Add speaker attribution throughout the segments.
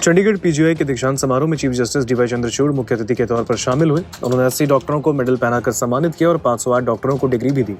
Speaker 1: Chandigarh PGI के दीक्षांत समारोह में chief justice D Y Chandrachud मुख्य अतिथि के तौर पर शामिल हुए। उन्होंने 80 डॉक्टरों को मेडल पहनाकर सम्मानित किया और 508 डॉक्टरों को डिग्री भी दी।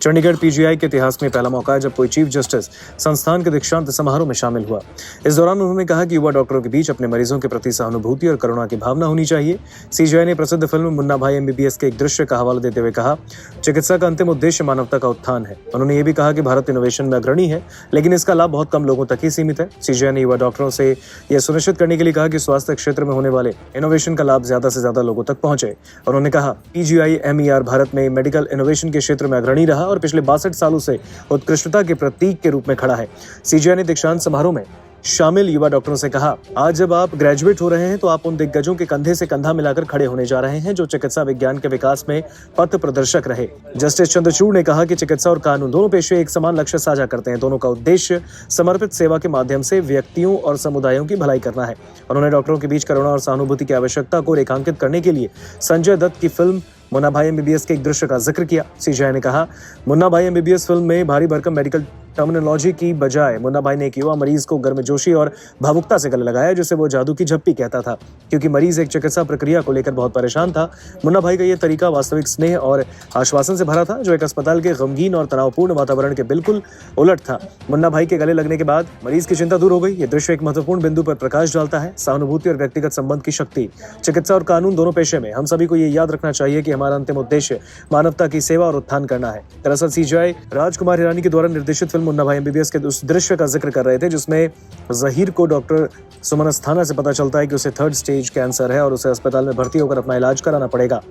Speaker 1: चंडीगढ़ पीजीआई के इतिहास में पहला मौका है जब कोई चीफ जस्टिस संस्थान के दीक्षांत समारोह में शामिल हुआ। इस दौरान उन्होंने कहा कि युवा डॉक्टरों के बीच अपने मरीजों के प्रति सहानुभूति और करुणा की भावना होनी चाहिए। सीजीआई ने प्रसिद्ध फिल्म मुन्ना भाई एमबीबीएस के एक दृश्य का हवाला देते हुए कहा, चिकित्सा का अंतिम उद्देश्य मानवता का उत्थान है। उन्होंने ये भी कहा कि भारत इनोवेशन में अग्रणी है, लेकिन इसका लाभ बहुत कम लोगों तक ही सीमित है। सीजीआई ने युवा डॉक्टरों से यह सुनिश्चित करने के लिए कहा कि स्वास्थ्य क्षेत्र में होने वाले इनोवेशन का लाभ ज्यादा से ज्यादा लोगों तक पहुंचे। उन्होंने कहा, पीजीआई एमईआर भारत में मेडिकल इनोवेशन के क्षेत्र में अग्रणी रहा और पिछले 62 सालों से उत्कृष्टता के प्रतीक के रूप में खड़ा है। सीजीआई ने दीक्षांत समारोह में शामिल युवा डॉक्टरों से कहा, आज जब आप ग्रेजुएट हो रहे हैं तो आप उन दिग्गजों के कंधे से कंधा मिलाकर खड़े होने जा रहे हैं जो चिकित्सा विज्ञान के विकास में पथ प्रदर्शक रहे। जस्टिस चंद्रचूड़ ने कहा कि चिकित्सा और कानून दोनों पेशे एक समान लक्ष्य साझा करते हैं। दोनों का उद्देश्य समर्पित सेवा के माध्यम से व्यक्तियों और समुदायों की भलाई करना है। उन्होंने डॉक्टरों के बीच करुणा और सहानुभूति की आवश्यकता को रेखांकित करने के लिए संजय दत्त की फिल्म मुन्ना भाई एमबीबीएस के एक दृश्य का जिक्र किया। सीजीआई ने कहा, मुन्ना भाई एमबीबीएस फिल्म में भारी भरकम मेडिकल टर्मिनोलॉजी की बजाय मुन्ना भाई ने एक युवा मरीज को गर्मजोशी और भावुकता से गले लगाया, जिसे वो जादू की झप्पी कहता था, क्योंकि मरीज एक चिकित्सा प्रक्रिया को लेकर बहुत परेशान था। मुन्ना भाई का यह तरीका वास्तविक स्नेह और आश्वासन से भरा था, जो एक अस्पताल के गमगीन और तनावपूर्ण वातावरण के बिल्कुल उलट था। मुन्ना भाई के गले लगने के बाद मरीज की चिंता दूर हो गई। ये दृश्य एक महत्वपूर्ण बिंदु पर प्रकाश डालता है, सहानुभूति और व्यक्तिगत संबंध की शक्ति। चिकित्सा और कानून दोनों पेशे में हम सभी को ये याद रखना चाहिए कि हमारा अंतिम उद्देश्य मानवता की सेवा और उत्थान करना है। दरअसल सीजीआई राजकुमार हिरानी के द्वारा निर्देशित फिल्म मुन्ना भाई एमबीबीएस के उस दृश्य का जिक्र कर रहे थे जिसमें जहीर को डॉक्टर सुमन अस्थाना से पता चलता है कि उसे 3rd स्टेज कैंसर है और उसे अस्पताल में भर्ती होकर अपना इलाज कराना पड़ेगा।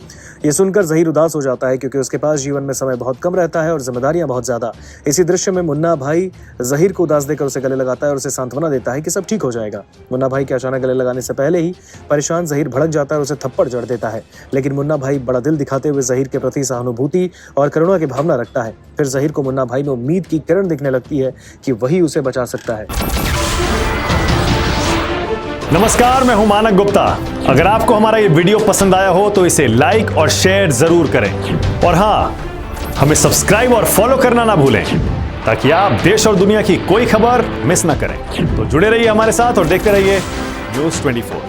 Speaker 1: ये सुनकर जहीर उदास हो जाता है क्योंकि उसके पास जीवन में समय बहुत कम रहता है और जिम्मेदारियां बहुत ज्यादा। इसी दृश्य में मुन्ना भाई जहीर को उदास देकर उसे गले लगाता है और उसे सांत्वना देता है कि सब ठीक हो जाएगा। मुन्ना भाई के अचानक गले लगाने से पहले ही परेशान जहीर भड़क जाता है और उसे थप्पड़ जड़ देता है, लेकिन मुन्ना भाई बड़ा दिल दिखाते हुए जहीर के प्रति सहानुभूति और करुणा की भावना रखता है। फिर जहीर को मुन्ना भाई में उम्मीद की किरण दिखने लगती है कि वही उसे बचा सकता है।
Speaker 2: नमस्कार, मैं हूं मानक गुप्ता। अगर आपको हमारा ये वीडियो पसंद आया हो तो इसे लाइक और शेयर जरूर करें, और हां, हमें सब्सक्राइब और फॉलो करना ना भूलें ताकि आप देश और दुनिया की कोई खबर मिस ना करें। तो जुड़े रहिए हमारे साथ और देखते रहिए न्यूज़ 24।